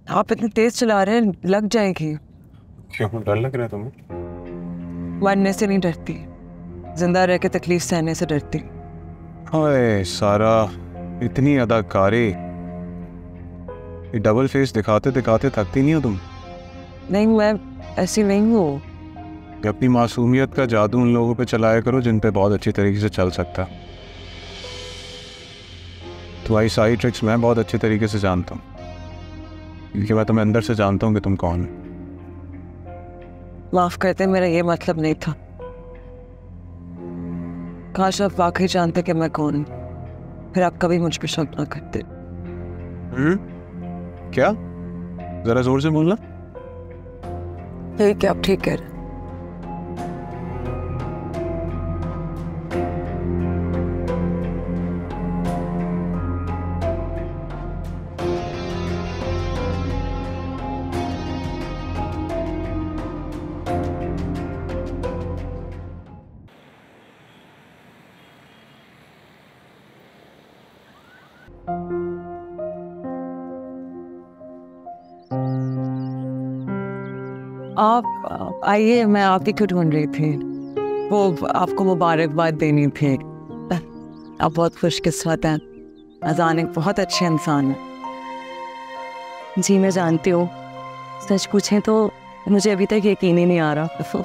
आप इतने तेज चला रहे हैं, लग जाएगी। क्यों, डर लग रहा है तुम्हें? मरने से नहीं डरती, जिंदा रह के तकलीफ सहने से डरती। हाय सारा, इतनी अदाकारी, ये डबल फेस दिखाते दिखाते थकती नहीं हो तुम? नहीं, मैं ऐसी नहीं हूँ। अपनी मासूमियत का जादू उन लोगों पे चलाया करो जिन पे बहुत अच्छी तरीके से चल सकता। तुम्हारी सारी ट्रिक्स मैं बहुत अच्छे तरीके से जानता हूँ, क्योंकि मैं तुम्हें अंदर से जानता हूँ कि तुम कौन हो। माफ करते, मेरा ये मतलब नहीं था। काश आप वाकई जानते कि मैं कौन हूँ, फिर आप कभी मुझ पर शक ना करते। क्या? जरा जोर से बोलना। ठीक है, आप ठीक कह रहे हैं। आप आइए, मैं आप ही को ढूंढ रही थी। वो आपको मुबारकबाद देनी थी। आप बहुत खुशकिस्मत हैं। अजान एक बहुत अच्छे इंसान है। जी मैं जानती हूँ, सच पूछें तो मुझे अभी तक यकीन ही नहीं आ रहा।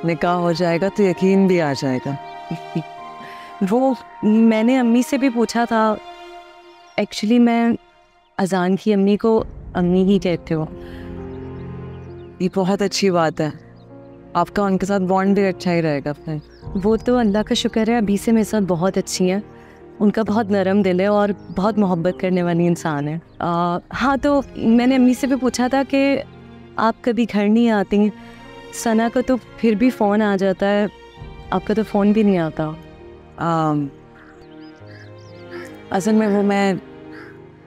निकाह हो जाएगा तो यकीन भी आ जाएगा। वो मैंने अम्मी से भी पूछा था। एक्चुअली मैं अजान की अम्मी को अम्मी ही कहते हो। ये बहुत अच्छी बात है, आपका उनके साथ बॉन्ड भी अच्छा ही रहेगा फिर। वो तो अल्लाह का शुक्र है अभी से मेरे साथ बहुत अच्छी हैं। उनका बहुत नरम दिल है और बहुत मोहब्बत करने वाली इंसान है। हाँ, तो मैंने अम्मी से भी पूछा था कि आप कभी घर नहीं आती। सना का तो फिर भी फ़ोन आ जाता है, आपका तो फ़ोन भी नहीं आता। असल में वो मैं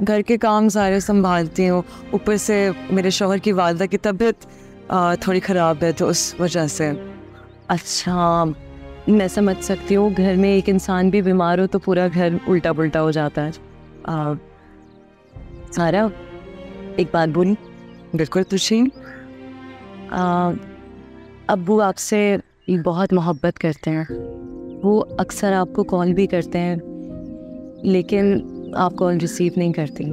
घर के काम सारे संभालती हूँ, ऊपर से मेरे शौहर की वालदा की तबीयत थोड़ी ख़राब है, तो उस वजह से। अच्छा, मैं समझ सकती हूँ। घर में एक इंसान भी बीमार हो तो पूरा घर उल्टा पुल्टा हो जाता है। सारा, एक बात बोली? बिल्कुल तुशीन। अब्बू आपसे बहुत मोहब्बत करते हैं। वो अक्सर आपको कॉल भी करते हैं, लेकिन आप कॉल रिसीव नहीं करती।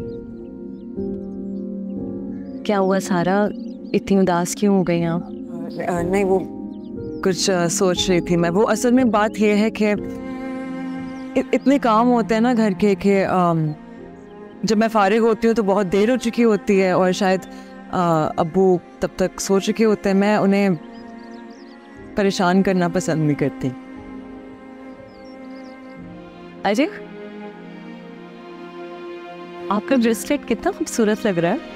क्या हुआ सारा, इतनी उदास क्यों हो गई आप? नहीं, वो कुछ सोच रही थी मैं। वो असल में बात ये है कि इतने काम होते हैं ना घर के कि जब मैं फारिग होती हूँ तो बहुत देर हो चुकी होती है, और शायद अब्बू तब तक सो चुके होते हैं। मैं उन्हें परेशान करना पसंद नहीं करती। अजय, आपका ब्रेसलेट कितना खूबसूरत लग रहा है।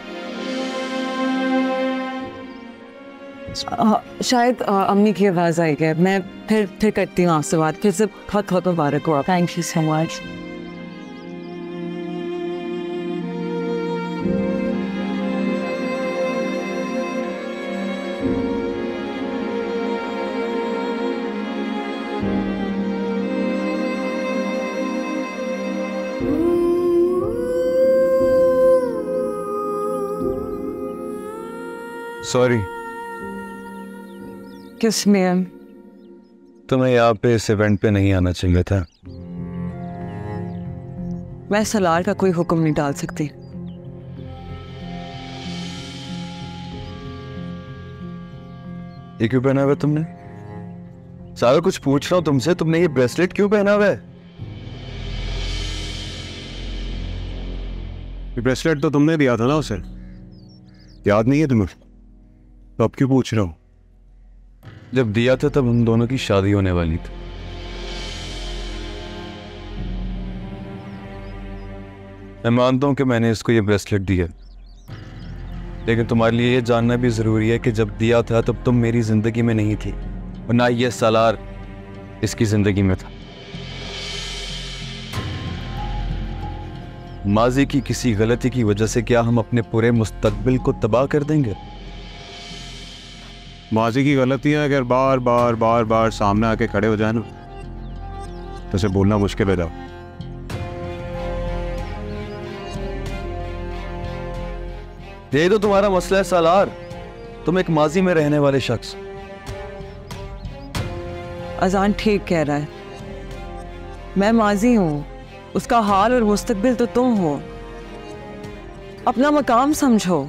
शायद अम्मी की आवाज़ आई है। मैं फिर करती हूँ आपसे बात। फिर से बहुत बहुत मुबारक हो। Thank you so much. Sorry. किस लिए? तुम्हें यहाँ पे इस इवेंट पे नहीं आना चाहिए था। मैं सलार का कोई हुक्म नहीं डाल सकती। ये क्यों पहना हुआ है तुमने? सारा कुछ पूछ रहा हूँ तुमसे, तुमने ये ब्रेसलेट क्यों पहना हुआ है? ये ब्रेसलेट तो तुमने दिया था ना उसे, याद नहीं है तुम्हें? तो अब क्यों पूछ रहा हूँ? जब दिया था तब हम दोनों की शादी होने वाली थी। मैं मानता हूं कि मैंने इसको ये ब्रेसलेट दिया, लेकिन तुम्हारे लिए ये जानना भी जरूरी है कि जब दिया था तब तुम मेरी जिंदगी में नहीं थी, और ना ये सालार इसकी जिंदगी में था। माजी की किसी गलती की वजह से क्या हम अपने पूरे मुस्तकबिल को तबाह कर देंगे? माजी की गलतियां अगर बार बार बार बार सामने आके खड़े हो जाए ना, तो उसे बोलना मुश्किल हो जाए। यही तो तुम्हारा मसला है सालार, तुम एक माजी में रहने वाले शख्स। अजान ठीक कह रहा है, मैं माजी हूँ, उसका हाल और मुस्तकबिल तो तुम हो। अपना मकाम समझो।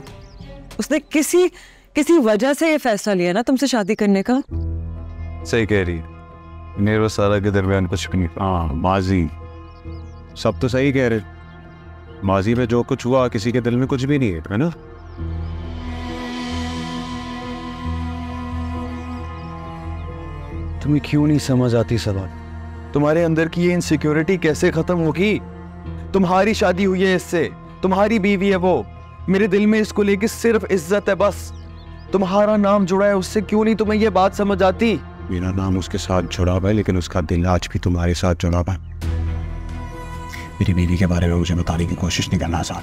उसने किसी वजह से ये फैसला लिया ना तुमसे शादी करने का। सही कह रही है, मेरे और सारा के दरमियान कुछ भी नहीं। हाँ माजी, सब तो सही कह रहे। माजी में जो कुछ हुआ किसी के दिल में कुछ भी नहीं है ना। तुम्हें क्यों नहीं समझ आती सवाल? तुम्हारे अंदर की ये इनसिक्योरिटी कैसे खत्म होगी? तुम्हारी शादी हुई है इससे, तुम्हारी बीवी है वो, मेरे दिल में इसको लेके सिर्फ इज्जत है बस। तुम्हारा नाम जुड़ा है उससे, क्यों नहीं तुम्हें ये बात समझ आती? मेरा नाम उसके साथ जुड़ा हुआ है, लेकिन उसका दिल आज भी तुम्हारे साथ जुड़ा हुआ है। मेरी बीवी के बारे में मुझे बताने की कोशिश नहीं करना आसान।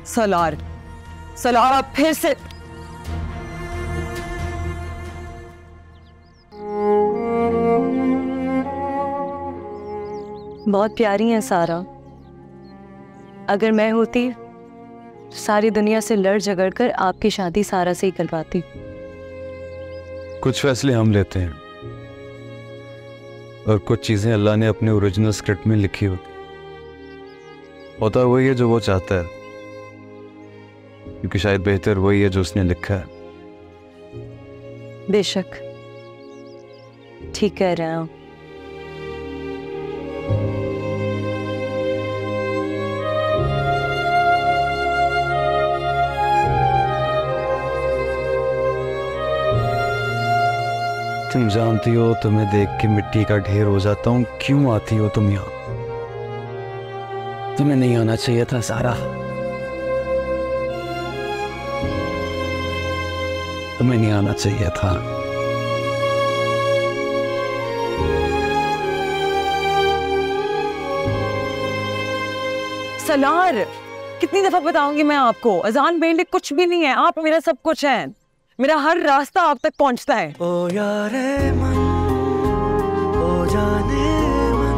सलार आप फिर से बहुत प्यारी हैं सारा। अगर मैं होती सारी दुनिया से लड़ झगड़ कर आपकी शादी सारा से ही करवाती। कुछ फैसले हम लेते हैं और कुछ चीजें अल्लाह ने अपने ओरिजिनल स्क्रिप्ट में लिखी होता वही है जो वो चाहता है, क्योंकि शायद बेहतर वही है जो उसने लिखा है। बेशक ठीक कह रहे हैं आप। तुम जानती हो तुम्हें देख के मिट्टी का ढेर हो जाता हूँ, क्यों आती हो तुम यहाँ? तुम्हें नहीं आना चाहिए था सारा, तुम्हें नहीं आना चाहिए था। सलार, कितनी दफा बताऊंगी मैं आपको, अजान बेंडे कुछ भी नहीं है, आप मेरा सब कुछ है। मेरा हर रास्ता आप तक पहुंचता है। ओ यारे मन, ओ जाने मन,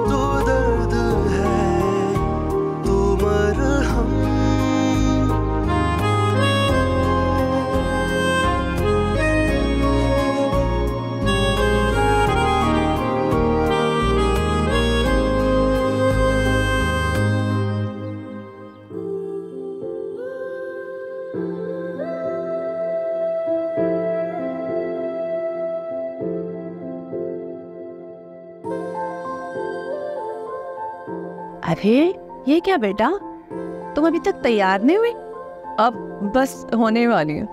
तू दर्द है, तू मरहम। अरे ये क्या बेटा, तुम अभी तक तैयार नहीं हुई? अब बस होने वाली है।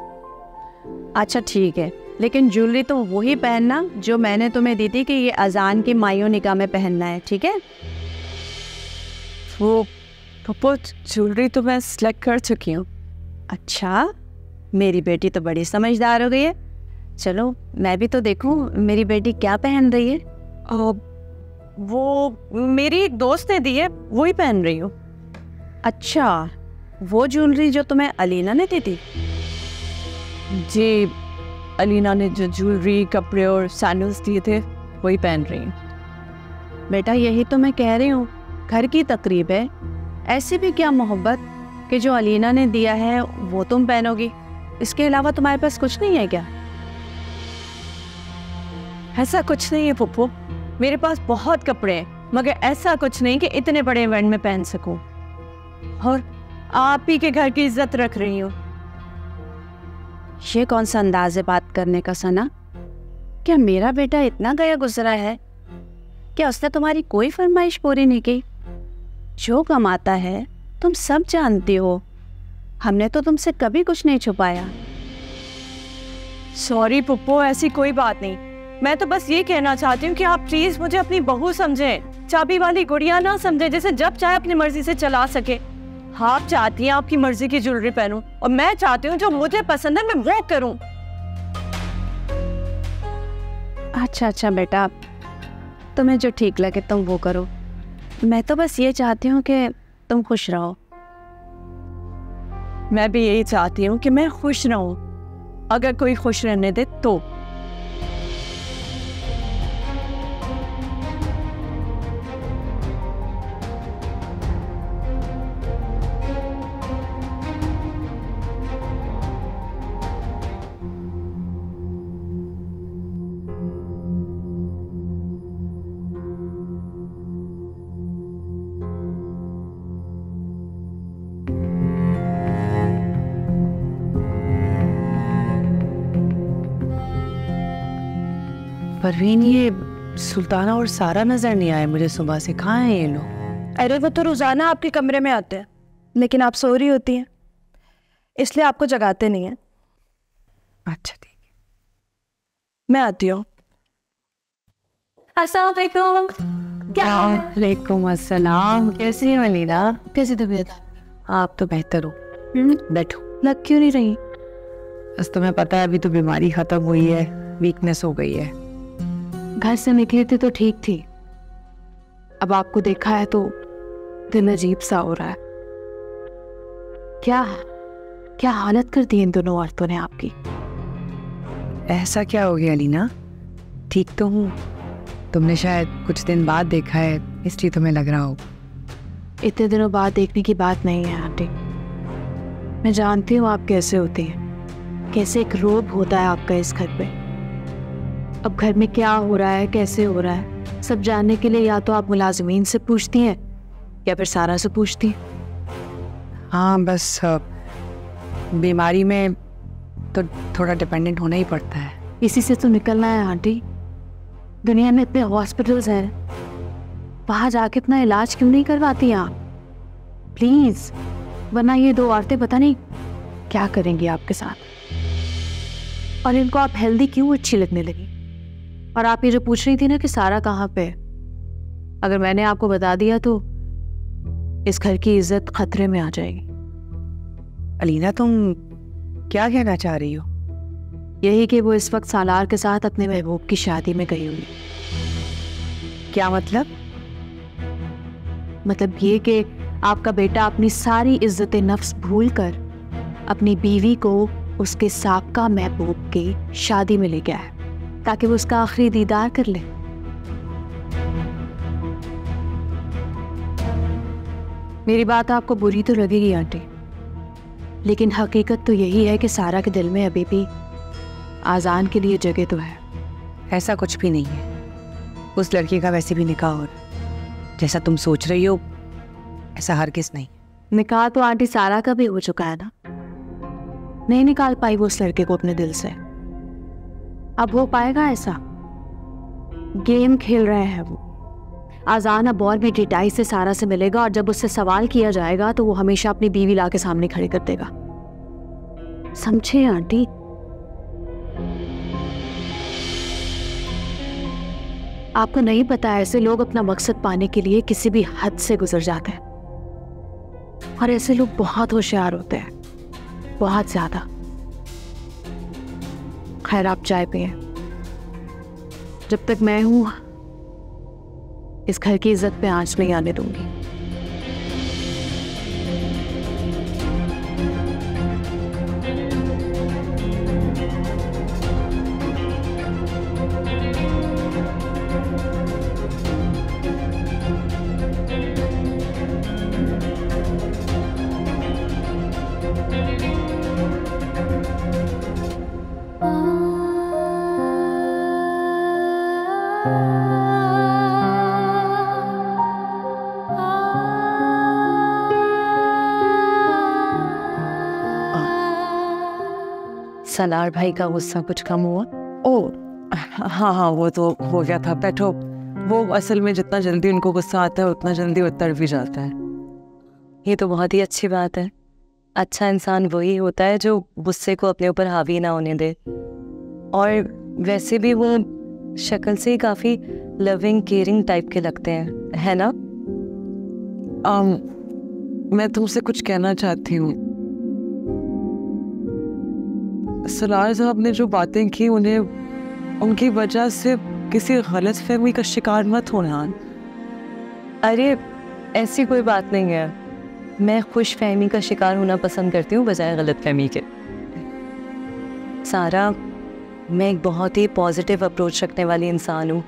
अच्छा ठीक है, लेकिन ज्वेलरी तो वही पहनना जो मैंने तुम्हें दी थी कि ये अजान की माइयों निकाह में पहनना है, ठीक है? वो पप्पू ज्वेलरी तो मैं सिलेक्ट कर चुकी हूँ। अच्छा, मेरी बेटी तो बड़ी समझदार हो गई है। चलो मैं भी तो देखूं मेरी बेटी क्या पहन रही है। वो मेरी एक दोस्त ने दी है, वो ही पहन रही हूँ। अच्छा, वो ज्वेलरी जो तुम्हें अलीना ने दी थी? जी, अलीना ने जो ज्वेलरी, कपड़े और सैंडल्स दिए थे वही पहन रही हूँ। बेटा यही तो मैं कह रही हूँ, घर की तकरीब है, ऐसी भी क्या मोहब्बत कि जो अलीना ने दिया है वो तुम पहनोगी, इसके अलावा तुम्हारे पास कुछ नहीं है क्या? ऐसा कुछ नहीं है पप्पू, मेरे पास बहुत कपड़े हैं, मगर ऐसा कुछ नहीं कि इतने बड़े इवेंट में पहन सकूं। और आप ही के घर की इज्जत रख रही हूँ। ये कौन सा अंदाज है बात करने का सना? क्या मेरा बेटा इतना गया गुजरा है? क्या उसने तुम्हारी कोई फरमाइश पूरी नहीं की? जो कमाता है तुम सब जानती हो, हमने तो तुमसे कभी कुछ नहीं छुपाया। सॉरी पप्पू, ऐसी कोई बात नहीं। मैं तो बस ये कहना चाहती हूँ कि आप प्लीज मुझे अपनी बहू समझें, चाबी वाली गुड़िया ना समझें जिसे जब चाहे अपनी मर्जी से चला सके। आप चाहती हैं आपकी मर्जी की ज्वेलरी पहनूं, और मैं चाहती हूँ जो मुझे पसंद है मैं वो करूं। अच्छा बेटा, तुम्हें जो ठीक लगे तुम वो करो। मैं तो बस ये चाहती हूँ कि तुम खुश रहो। मैं भी यही चाहती हूँ कि मैं खुश रहूं, अगर कोई खुश रहने दे तो। परवीन, ये सुल्ताना और सारा नजर नहीं आए मुझे सुबह से। कहाँ हैं ये लोग? अरे वो तो रोजाना आपके कमरे में आते हैं, लेकिन आप सो रही होती हैं, इसलिए आपको जगाते नहीं हैं। अच्छा ठीक है, मैं आती हूँ। अस्सलाम वालेकुम। क्या वालेकुम अस्सलाम। कैसी है मलीना? कैसी तबीयत? आप तो बेहतर हो, बैठो। लग क्यों नहीं रही? बस तुम्हें पता है अभी तो बीमारी खत्म हुई है, वीकनेस हो गई है। घर से निकली थी तो ठीक थी, अब आपको देखा है तो दिल अजीब सा हो रहा है। क्या क्या हालत कर दी इन दोनों औरतों ने आपकी? ऐसा क्या हो गया लीना? ठीक तो हूँ, तुमने शायद कुछ दिन बाद देखा है इसलिए तुम्हें लग रहा हो। इतने दिनों बाद देखने की बात नहीं है आंटी। मैं जानती हूँ आप कैसे होती हैं, कैसे एक रोब होता है आपका इस घर पे। अब घर में क्या हो रहा है, कैसे हो रहा है, सब जानने के लिए या तो आप मुलाजिमीन से पूछती हैं या फिर सारा से पूछती हैं। हाँ बस बीमारी में तो थोड़ा डिपेंडेंट होना ही पड़ता है। इसी से तो निकलना है आंटी। दुनिया में इतने हॉस्पिटल्स हैं, वहाँ जाके अपना इलाज क्यों नहीं करवाती आप प्लीज? वरना ये दो औरतें पता नहीं क्या करेंगी आपके साथ। और इनको आप हेल्दी क्यों अच्छी लगने लगी? और आप ये जो पूछ रही थी ना कि सारा कहाँ पे, अगर मैंने आपको बता दिया तो इस घर की इज्जत खतरे में आ जाएगी। अलीना तुम क्या कहना चाह रही हो? यही कि वो इस वक्त सालार के साथ अपने महबूब की शादी में गई हुई। क्या मतलब? मतलब ये कि आपका बेटा अपनी सारी इज्जत नफ्स भूल कर अपनी बीवी को उसके साबका महबूब की शादी में ले गया है ताकि वो उसका आखिरी दीदार कर ले। मेरी बात आपको बुरी तो लगेगी आंटी, लेकिन हकीकत तो यही है कि सारा के दिल में अभी भी आजान के लिए जगह तो है। ऐसा कुछ भी नहीं है, उस लड़की का वैसे भी निकाह हो रहा। जैसा तुम सोच रही हो ऐसा हरगिज़ नहीं। निकाह तो आंटी सारा का भी हो चुका है ना, नहीं निकाल पाई वो उस लड़के को अपने दिल से। अब हो पाएगा ऐसा? गेम खेल रहे हैं वो। आजान अब और भी डिटाई से सारा से मिलेगा और जब उससे सवाल किया जाएगा तो वो हमेशा अपनी बीवी ला के सामने खड़े कर देगा। समझे आंटी? आपको नहीं पता ऐसे लोग अपना मकसद पाने के लिए किसी भी हद से गुजर जाते हैं, और ऐसे लोग बहुत होशियार होते हैं, बहुत ज्यादा। खैर आप चाय पिए, जब तक मैं हूं इस घर की इज्जत पे आंच नहीं आने दूंगी। सलार भाई का गुस्सा कुछ कम हुआ? हाँ हाँ वो तो हो गया था। बैठो। वो असल में जितना जल्दी उनको गुस्सा आता है उतना जल्दी वो तड़ भी जाता है। ये तो बहुत ही अच्छी बात है। अच्छा इंसान वही होता है जो गुस्से को अपने ऊपर हावी ना होने दे। और वैसे भी वो शक्ल से ही काफ़ी लविंग केयरिंग टाइप के लगते हैं, है ना? मैं तुमसे कुछ कहना चाहती हूँ। सलार साहब ने जो बातें की उन्हें उनकी वजह से किसी गलत फहमी का शिकार मत होना। अरे ऐसी कोई बात नहीं है, मैं खुश फहमी का शिकार होना पसंद करती हूँ बजाय गलत फहमी के। सारा, मैं एक बहुत ही पॉजिटिव अप्रोच रखने वाली इंसान हूँ,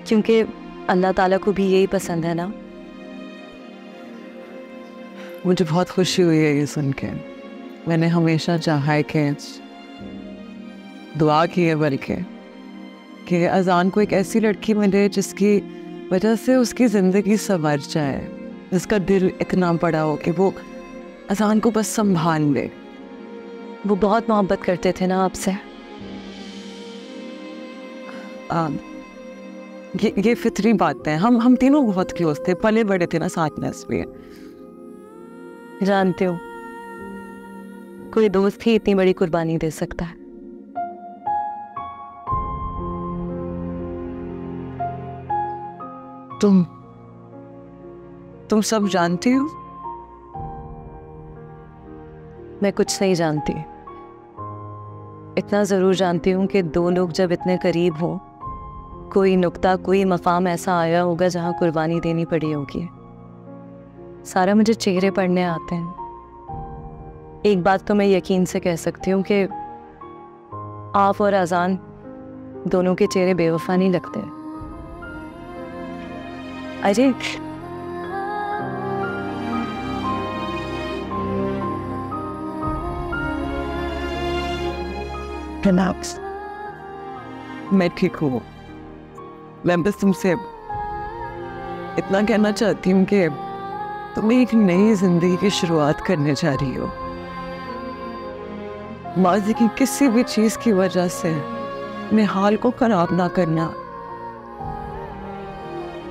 क्योंकि अल्लाह ताला को भी यही पसंद है ना। मुझे बहुत खुशी हुई है ये सुन के। मैंने हमेशा चाहा है कि दुआ की है बल्कि कि अजान को एक ऐसी लड़की मिले जिसकी वजह से उसकी ज़िंदगी संवर जाए, जिसका दिल इतना बड़ा हो कि वो अजान को बस संभाल ले। वो बहुत मोहब्बत करते थे ना आपसे। ये फितरी बात है। हम तीनों बहुत क्लोज थे, पले बड़े थे ना साथ में, इसलिए। जानती हूँ, कोई दोस्त ही इतनी बड़ी कुर्बानी दे सकता है। तुम सब जानती हो? मैं कुछ नहीं जानती, इतना ज़रूर जानती हूँ कि दो लोग जब इतने करीब हों, कोई नुक्ता, कोई मकाम ऐसा आया होगा जहाँ कुर्बानी देनी पड़ी होगी। सारा मुझे चेहरे पढ़ने आते हैं। एक बात तो मैं यकीन से कह सकती हूँ कि आप और अजान दोनों के चेहरे बेवफा नहीं लगते। अजय, रिलैक्स, मैं ठीक हूँ। मैं बस तुमसे इतना कहना चाहती हूँ कि तुम एक नई जिंदगी की शुरुआत करने जा रही हो। माजी की किसी भी चीज की वजह से अपने हाल को खराब ना करना।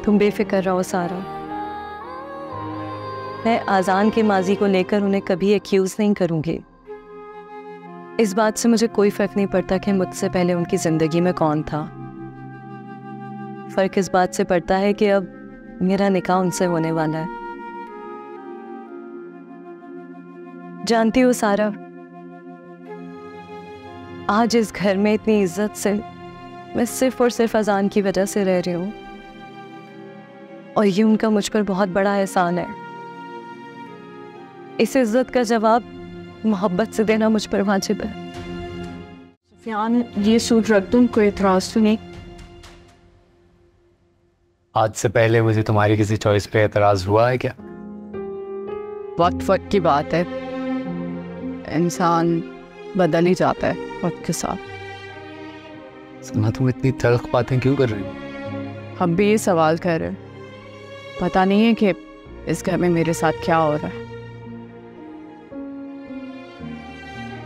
तुम बेफिक्र रहो सारा, मैं आजान के माजी को लेकर उन्हें कभी एक्यूज नहीं करूंगी। इस बात से मुझे कोई फर्क नहीं पड़ता कि मुझसे पहले उनकी जिंदगी में कौन था। फर्क इस बात से पड़ता है कि अब मेरा निकाह उनसे होने वाला है। जानती हो सारा, आज इस घर में इतनी इज्जत से मैं सिर्फ और सिर्फ अजान की वजह से रह रही हूँ, और ये उनका मुझ पर बहुत बड़ा एहसान है। इस इज्जत का जवाब मोहब्बत से देना मुझ पर वाजिब है। सुफियान, ये सूट रख दूं, कोई एतराज तो नहीं? आज से पहले मुझे तुम्हारी किसी चॉइस पे एतराज हुआ है क्या? वक्त वक्त की बात है, इंसान बदल ही जाता है वक्त के साथ। सना, तुम इतनी तल्ख बातें क्यों कर रही हो? हम भी ये सवाल कर रहे हैं, पता नहीं है कि इस घर में मेरे साथ क्या हो रहा है।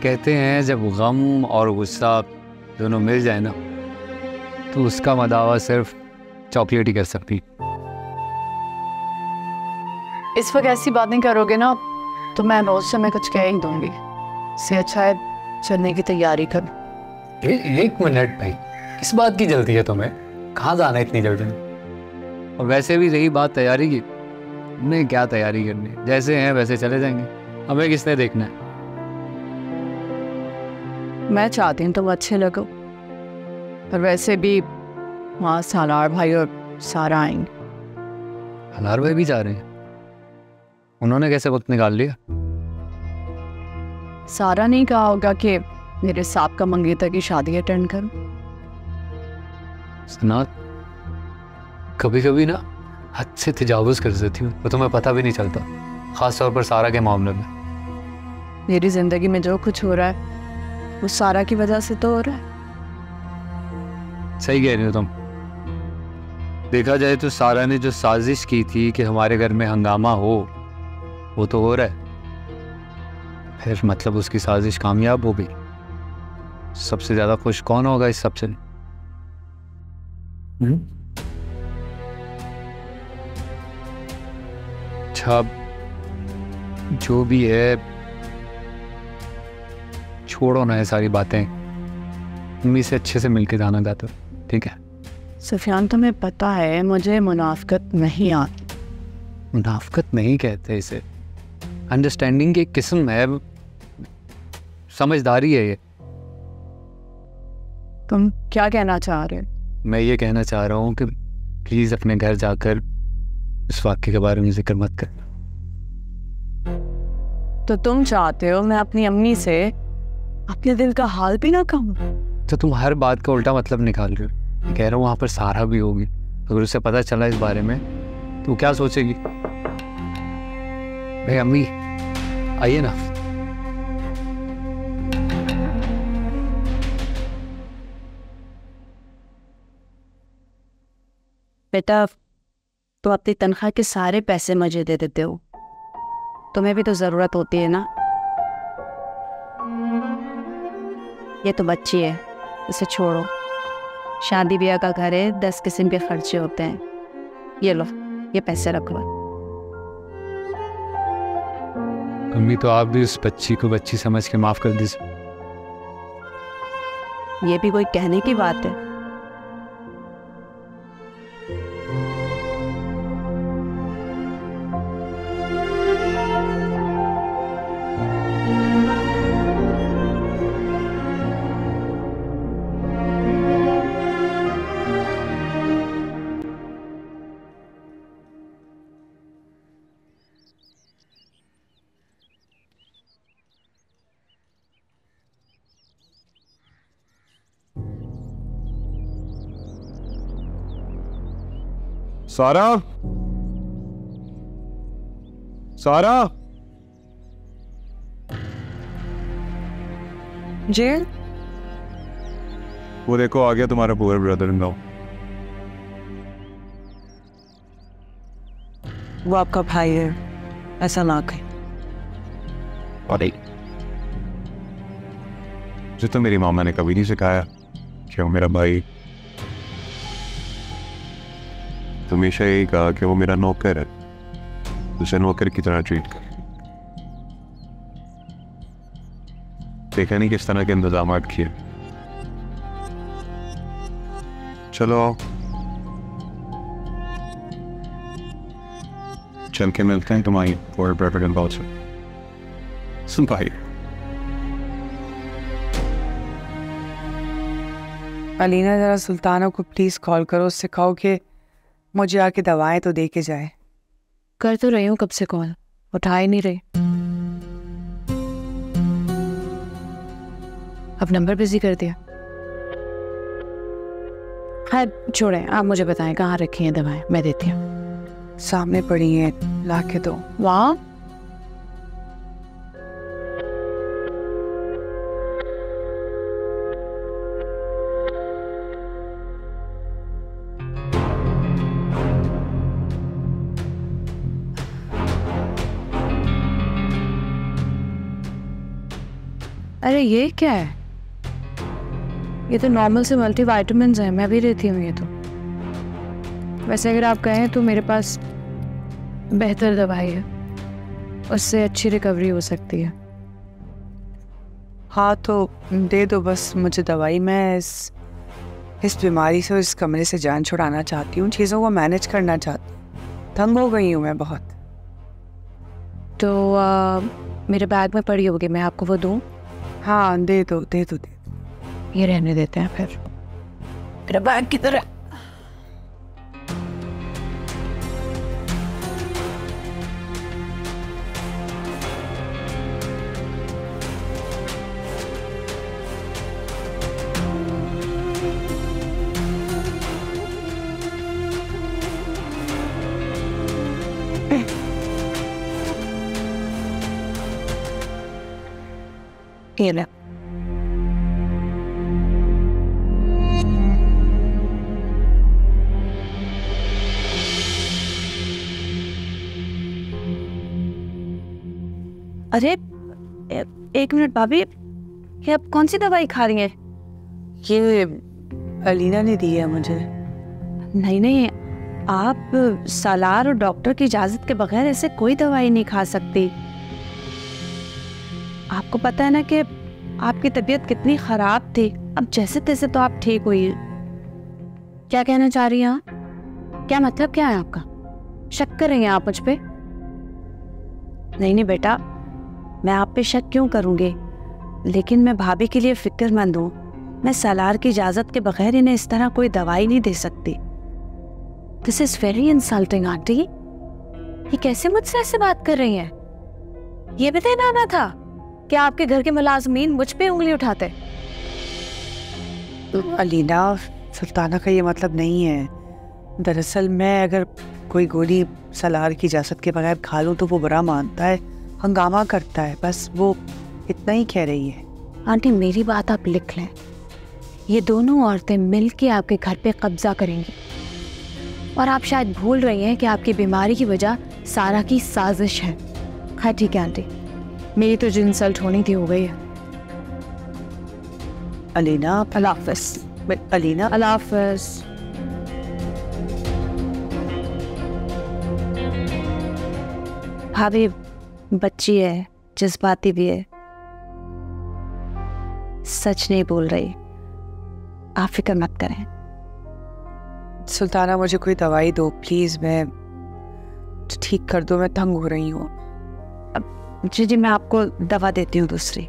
कहते हैं जब गम और गुस्सा दोनों मिल जाए ना, तो उसका मदावा सिर्फ चॉकलेट ही कर सकती। इस वक्त ऐसी बातें करोगे ना तो मैं रोज से मैं कुछ कह ही दूंगी। इससे अच्छा है चलने की तैयारी कर। एक मिनट भाई, किस बात की जल्दी है तुम्हें? कहाँ जाना है इतनी जल्दी? और वैसे भी रही बात तैयारी की, हमने क्या तैयारी करनी है? जैसे हैं वैसे चले जाएंगे, हमें किसने देखना है? मैं चाहती हूँ तुम अच्छे लगो, पर वैसे भी वहाँ सालार भाई और सारा आएंगे। हलार भाई भी जा रहे हैं? उन्होंने कैसे वक्त निकाल लिया? सारा नहीं कहा होगा कि मेरे साहब का मंगेतर की शादी अटेंड करूं। सना, कभी कभी ना हद से तजावुज कर देती हूँ तो तुम्हें पता भी नहीं चलता, खास तौर पर सारा के मामले में। मेरी जिंदगी में जो कुछ हो रहा है वो सारा की वजह से तो हो रहा है। सही कह रही हो तुम। देखा जाए तो सारा ने जो साजिश की थी कि हमारे घर में हंगामा हो, वो तो हो रहा है। फिर मतलब उसकी साजिश कामयाब हो गई। सबसे ज्यादा खुश कौन होगा इस सबसे? अच्छा, जो भी है छोड़ो ना ये सारी बातें। मम्मी से अच्छे से मिलके जाना चाहते हो, ठीक है? सुफियान, तुम्हें पता है मुझे मुनाफिकत नहीं आती। मुनाफिकत नहीं कहते इसे, अंडरस्टैंडिंग की एक किस्म है, समझदारी है ये। तुम क्या कहना चाह रहे हो? मैं ये कहना चाह रहा हूँ कि प्लीज अपने घर जाकर इस वाक्य के बारे में जिक्र मत कर। तो तुम चाहते हो मैं अपनी अम्मी से अपने दिल का हाल भी ना कहूँ? तो तुम हर बात का उल्टा मतलब निकाल रहे हो। कह रहा हूँ वहाँ पर सारा भी होगी, अगर उसे पता चला इस बारे में तो क्या सोचेगी? भाई अम्मी आइए ना। बेटा, तो अपनी तनख्वाह के सारे पैसे मुझे दे देते हो, तुम्हें भी तो जरूरत होती है ना। ये तो बच्ची है, इसे छोड़ो। शादी ब्याह का घर है, 10 किस्म के खर्चे होते हैं। ये लो, ये पैसे रख लो। अम्मी तो आप भी उस बच्ची को बच्ची समझ के माफ कर दीजिए। ये भी कोई कहने की बात है? सारा, सारा, जी वो देखो आ गया तुम्हारा पुअर ब्रदर इन लॉ। वो आपका भाई है, ऐसा ना कहें। अरे जो तो मेरी मामा ने कभी नहीं सिखाया कि वो मेरा भाई, हमेशा यही कहा कि वो मेरा नौकर है, उसे नौकर की तरह ट्रीट कर। देखा नहीं किस तरह के इंतजाम किए। चलो आओ, चल के मिलते हैं तुम्हारी फॉर प्रेफरेंस बाउच। सुन भाई, अलीना जरा सुल्ताना को प्लीज कॉल करो, उससे कहो कि मुझे आके दवाएं तो दे के जाए। कर तो रही हूँ कब से कॉल, उठा ही नहीं रही। अब नंबर बिजी कर दिया। खैर छोड़ें, आप मुझे बताएं कहाँ रखी हैं दवाएं, मैं देती हूँ। सामने पड़ी हैं, ला के दो। वाह, अरे ये क्या है? ये तो नॉर्मल से मल्टीविटामिन्स हैं, मैं भी लेती हूँ ये तो। वैसे अगर आप कहें तो मेरे पास बेहतर दवाई है, उससे अच्छी रिकवरी हो सकती है। हाँ तो दे दो बस मुझे दवाई। मैं इस बीमारी से, इस कमरे से जान छुड़ाना चाहती हूँ, चीज़ों को मैनेज करना चाहती हूँ। तंग हो गई हूँ मैं बहुत। तो मेरे बैग में पड़ी होगी, मैं आपको वो दूँ? हाँ दे दो दे दो दे दो। ये रहने देते हैं फिर। मेरा बैग किधर है? ये ले। अरे एक मिनट भाभी, ये आप कौन सी दवाई खा रही हैं? ये अलीना ने दी है मुझे। नहीं नहीं, आप सालार और डॉक्टर की इजाजत के बगैर ऐसे कोई दवाई नहीं खा सकती। आपको पता है ना कि आपकी तबीयत कितनी खराब थी, अब जैसे तैसे तो आप ठीक हुई हैं। क्या कहना चाह रही हैं आप? क्या मतलब क्या है आपका? शक कर रही हैं आप मुझ पे? नहीं नहीं बेटा, मैं आप पे शक क्यों करूंगी, लेकिन मैं भाभी के लिए फिक्रमंद हूँ। मैं सालार की इजाजत के बगैर इन्हें इस तरह कोई दवाई नहीं दे सकती। This is very insulting aunty. ये कैसे मुझसे ऐसे बात कर रही हैं? ये भी देना आना था कि आपके घर के मुलाजमीन मुझ पे उंगली उठाते? अलीना, सुल्ताना का ये मतलब नहीं है। दरअसल मैं अगर कोई गोली सालार की इजाजत के बगैर खा लूँ तो वो बुरा मानता है, हंगामा करता है, बस वो इतना ही कह रही है। आंटी मेरी बात आप लिख लें, ये दोनों औरतें मिल के आपके घर पे कब्जा करेंगी। और आप शायद भूल रही हैं कि आपकी बीमारी की वजह सारा की साजिश है। हाँ ठीक है आंटी, मेरी तो जो इंसल्ट होनी थी हो गई है। अलीना, अल्लाह हाफ़िज़। अलीना, अल्लाह हाफ़िज़। भाभी बच्ची है, जज्बाती भी है, सच नहीं बोल रही, आप फिक्र मत करें। सुल्ताना मुझे कोई दवाई दो प्लीज़, मैं ठीक कर दो, मैं तंग हो रही हूँ। जी जी, मैं आपको दवा देती हूँ दूसरी।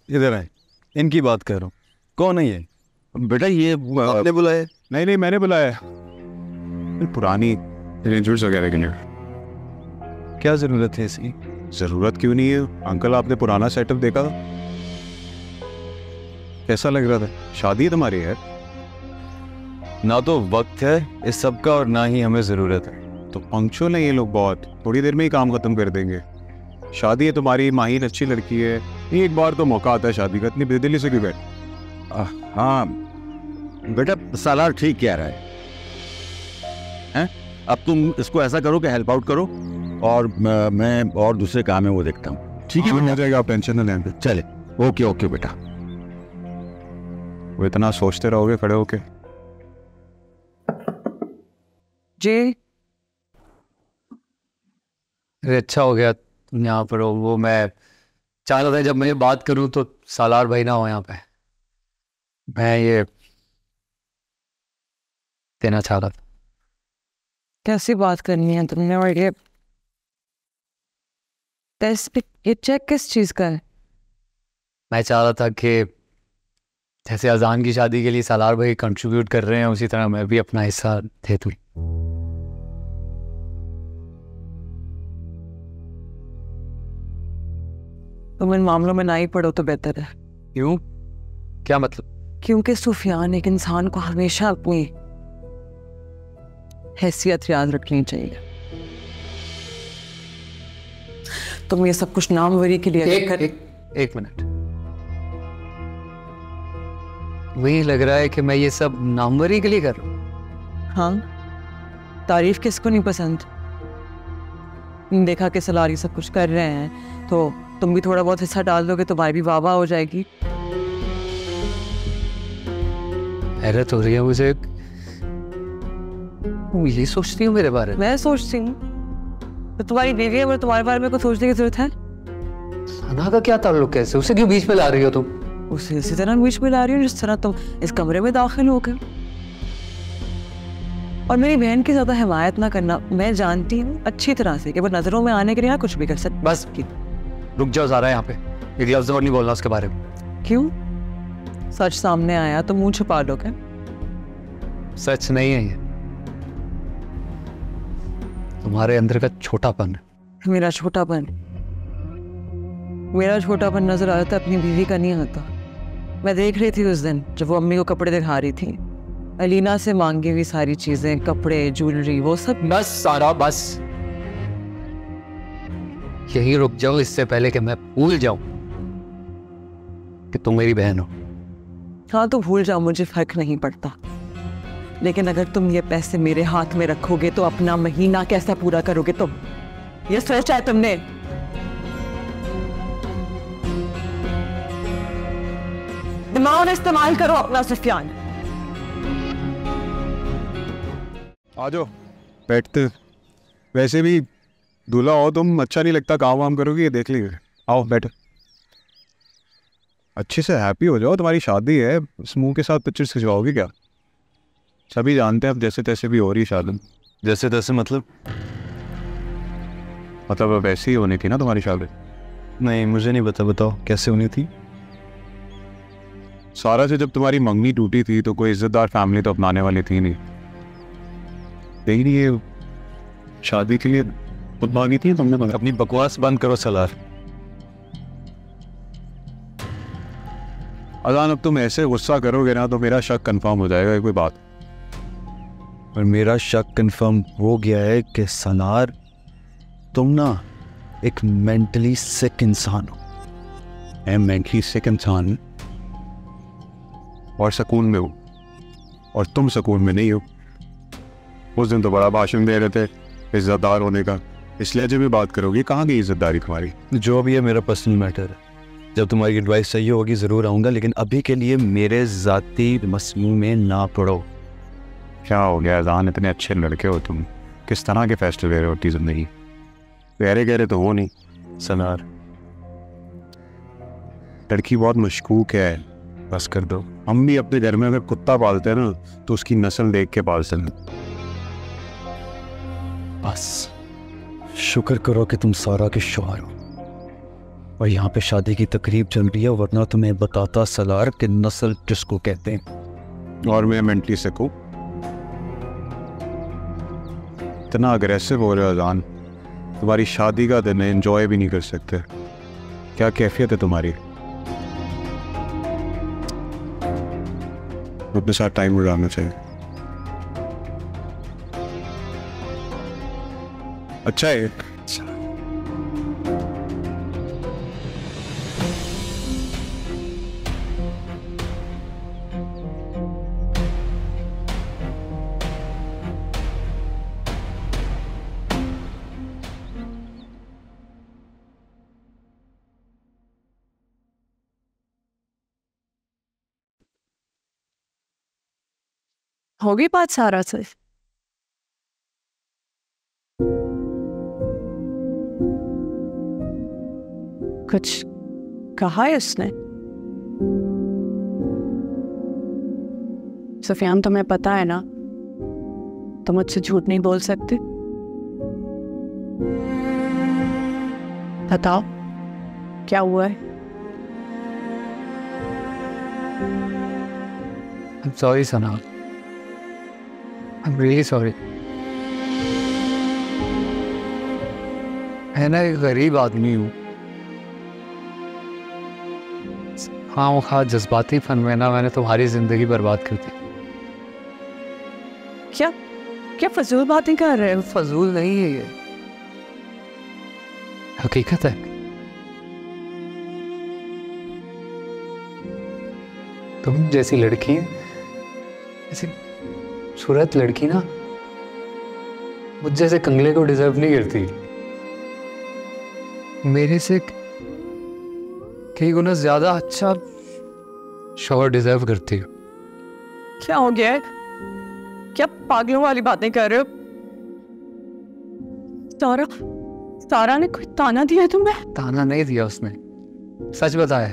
इधर आए, इनकी बात कर रहा हूँ। कौन है ये? बेटा ये आपने बुलाया? नहीं नहीं, मैंने बुलाया। पुरानी अरेंजमेंट्स वगैरह के लिए। क्या जरूरत है इसकी? जरूरत क्यों नहीं है अंकल, आपने पुराना सेटअप देखा था, कैसा लग रहा था? शादी है तुम्हारी है? ना तो वक्त है इस सब का और ना ही हमें जरूरत है। तो पंक्चुअल है ये लोग बहुत, थोड़ी देर में ही काम खत्म कर देंगे। शादी है तुम्हारी, माहिन अच्छी लड़की है, एक बार तो मौका आता है शादी का, इतनी बेदिली से क्यों बैठ? हाँ बेटा, सालार ठीक कह रहा है, हैं? अब तुम इसको ऐसा करो कि हेल्प आउट करो और मैं और दूसरे काम है वो देखता हूँ। ठीक है, हो जाएगा, आप टेंशन न लें। चले, ओके ओके बेटा। वो इतना सोचते रहोगे खड़े होके? जी अरे अच्छा हो गया तुम यहाँ पर हो। वो मैं चाह रहा था जब मैं बात करूँ तो सालार भाई ना हो यहाँ पे, मैं ये देना चाह रहा था। कैसी बात करनी है तुमने? और ये टेस्ट, ये चेक किस चीज़ का है? मैं चाह रहा था कि जैसे अजान की शादी के लिए सालार भाई कंट्रीब्यूट कर रहे हैं, उसी तरह मैं भी अपना हिस्सा दे दूँ। तुम इन मामलों में ना ही पढ़ो तो बेहतर है। क्यों? क्या मतलब? क्योंकि सुफियान एक इंसान को हमेशा अपनी हैसियत याद रखनी चाहिए। तुम ये सब कुछ नामवरी के लिए एक मिनट, वही लग रहा है कि मैं ये सब नामवरी के लिए कर रहा हूँ। हाँ, तारीफ किसको नहीं पसंद? देखा कि सलारी सब कुछ कर रहे हैं तो तुम भी थोड़ा बहुत हिस्सा डाल दोगे तो भाई भी वाह वाह हो जाएगी। हैरत हो रही है मुझे, तुम ये सोचती हो मेरे बारे में? मैं सोचती हूँ तो तुम्हारी बीवी है, तुम्हारे बारे में कुछ सोचने की जरूरत है? सना का क्या ताल्लुक है? उसे क्यों बीच में ला रही हो तुम? उसे इसी तरह बीच में ला रही हो जिस तरह तुम इस कमरे में दाखिल हो गए। और मेरी बहन की ज्यादा हिमायत ना करना, मैं जानती हूँ अच्छी तरह से कि वो नजरों में आने के लिए कुछ भी कर सकती। बस रुक जाओ ज़ारा, यहाँ पे एक लफ्ज़ और नहीं बोलना उसके बारे में। क्यों? सच सामने आया तो मुंह छुपा लोगे? सच नहीं है ये, तुम्हारे अंदर का छोटापन है। मेरा छोटापन? मेरा छोटापन नजर आता अपनी बीवी का नहीं आता। मैं देख रही थी उस दिन जब वो अम्मी को कपड़े दिखा रही थी, अलीना से मांगी हुई सारी चीजें, कपड़े, ज्वेलरी, वो सब। बस सारा, बस यही रुक जाओ इससे पहले कि मैं भूल जाऊं कि तुम मेरी बहन हो। हाँ तो भूल जाओ, मुझे फर्क नहीं पड़ता, लेकिन अगर तुम ये पैसे मेरे हाथ में रखोगे तो अपना महीना कैसा पूरा करोगे तुम? ये सोचा है तुमने? दिमाग इस्तेमाल करो अपना सुफियान। आ जाओ बैठते। वैसे भी दूल्हा हो तुम, अच्छा नहीं लगता काम वाम करोगे, ये देख लीजिए। आओ बैठो, अच्छे से हैप्पी हो जाओ, तुम्हारी शादी है, उस मुंह के साथ पिक्चर्स खिंचवाओगे क्या? सभी जानते हैं अब जैसे तैसे भी हो रही शादी। जैसे तैसे मतलब अब वैसे ही होनी थी ना तुम्हारी शादी। नहीं मुझे नहीं पता, बताओ कैसे होनी थी? सारा से जब तुम्हारी मंगनी टूटी थी तो कोई इज्जतदार फैमिली तो अपनाने वाली थी नहीं, लेकिन ये शादी के लिए खुद मांगी थी तुमने। अपनी बकवास बंद करो सलार। अजान अब तुम ऐसे गुस्सा करोगे ना तो मेरा शक कंफर्म हो जाएगा। कोई बात, और मेरा शक कंफर्म हो गया है कि सलार तुम ना एक मेंटली सिक इंसान हो। मैं मेंटली सिक इंसान और सुकून में हूँ, और तुम सुकून में नहीं हो। उस दिन तो बड़ा भाषण दे रहे थे इज्जतदार होने का, इसलिए जब भी बात करोगी कहाँ गई इज्जतदारी तुम्हारी? जो भी है मेरा पर्सनल मैटर है, जब तुम्हारी एडवाइस चाहिए होगी ज़रूर आऊँगा, लेकिन अभी के लिए मेरे ज़ाती मसले में ना पड़ो। क्या हो गया अजान, इतने अच्छे लड़के हो तुम, किस तरह के फैसले ले रहे हो अपनी जिंदगी? गहरे गहरे तो हो नहीं सनार। लड़की बहुत मशकूक है, बस कर दो। हम भी अपने घर में अगर कुत्ता पालते हैं ना तो उसकी नस्ल देख के पालते हैं। बस शुक्र करो कि तुम सारा के शौहर हो और यहाँ पे शादी की तकरीब चल रही है, वरना तुम्हें बताता सलार कि नस्ल किसको कहते हैं। और मैं मेंटली सिक हूँ। इतना अग्रेसिव हो रहे हो अजान, तुम्हारी शादी का दिन एंजॉय भी नहीं कर सकते। क्या कैफियत है तुम्हारी? अपने साथ टाइम गुजारना चाहिए। अच्छा है। होगी बात सारा से? कुछ कहा है उसने? सुफियान तुम्हें पता है ना, तुम मुझसे झूठ नहीं बोल सकते। बताओ क्या हुआ है? I'm sorry Sana, I'm really sorry। मैं ना एक गरीब आदमी हूँ, हाँ वो खा जज्बाती फन में ना मैंने तुम्हारी जिंदगी बर्बाद कर दी। क्या क्या फजूल बातें कर रहे हो? फजूल नहीं है ये, हकीकत है। तुम जैसी लड़की, ऐसी सूरत लड़की ना मुझ जैसे कंगले को डिजर्व नहीं करती। मेरे से कई गुना ज्यादा अच्छा शौहर डिजर्व करती हो। क्या हो गया है? क्या पागलों वाली बातें कर रहे हो? सारा सारा ने कोई ताना दिया है तुम्हें? ताना नहीं दिया उसने, सच बताया।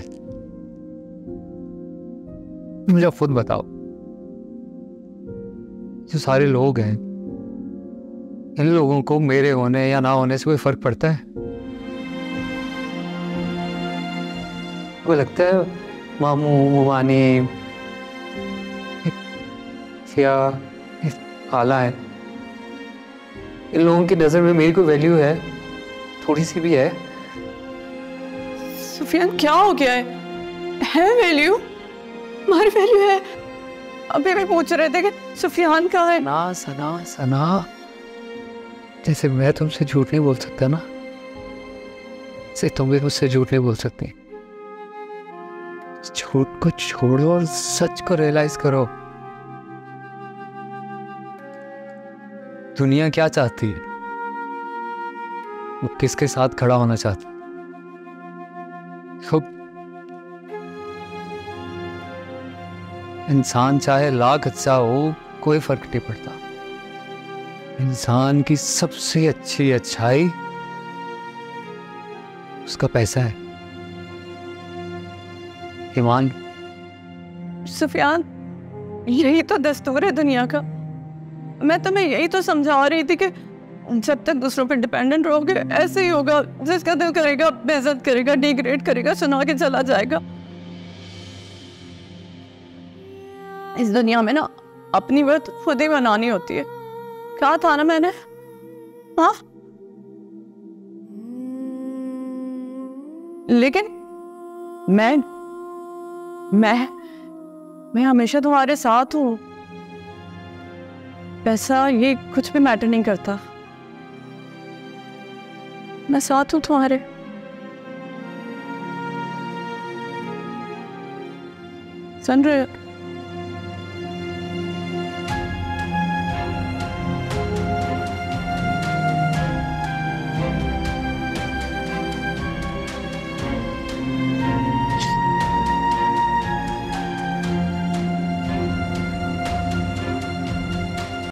मुझे खुद बताओ, जो सारे लोग हैं, इन लोगों को मेरे होने या ना होने से कोई फर्क पड़ता है? वो लगता है मामू मुमानी या खाला है, इन लोगों की नजर में मेरी कोई वैल्यू है? थोड़ी सी भी है? सुफियान क्या हो गया है वैल्यू? हमारी वैल्यू है। अभी भी पूछ रहे थे कि सुफियान कहाँ है। ना सना, सना जैसे मैं तुमसे झूठ नहीं बोल सकता ना, से तुम भी मुझसे झूठ नहीं बोल सकती। झूठ को छोड़ो और सच को रियलाइज करो। दुनिया क्या चाहती है, वो किसके साथ खड़ा होना चाहती है। इंसान चाहे लाख अच्छा हो, कोई फर्क नहीं पड़ता। इंसान की सबसे अच्छी अच्छाई उसका पैसा है, ईमान। सुफियान, यही तो दस्तूर है दुनिया का। मैं तुम्हें यही तो समझा रही थी कि जब तक दूसरों पर डिपेंडेंट रहोगे ऐसे ही होगा। जिसका दिल करेगा बेइज्जत करेगा, डिग्रेड करेगा, सुना के चला जाएगा। इस दुनिया में ना अपनी वर्थ खुद ही बनानी होती है। कहा था ना मैंने, हाँ? लेकिन मैं हमेशा तुम्हारे साथ हूं। पैसा ये कुछ भी मैटर नहीं करता। मैं साथ हूं तुम्हारे। सुन रहे हो?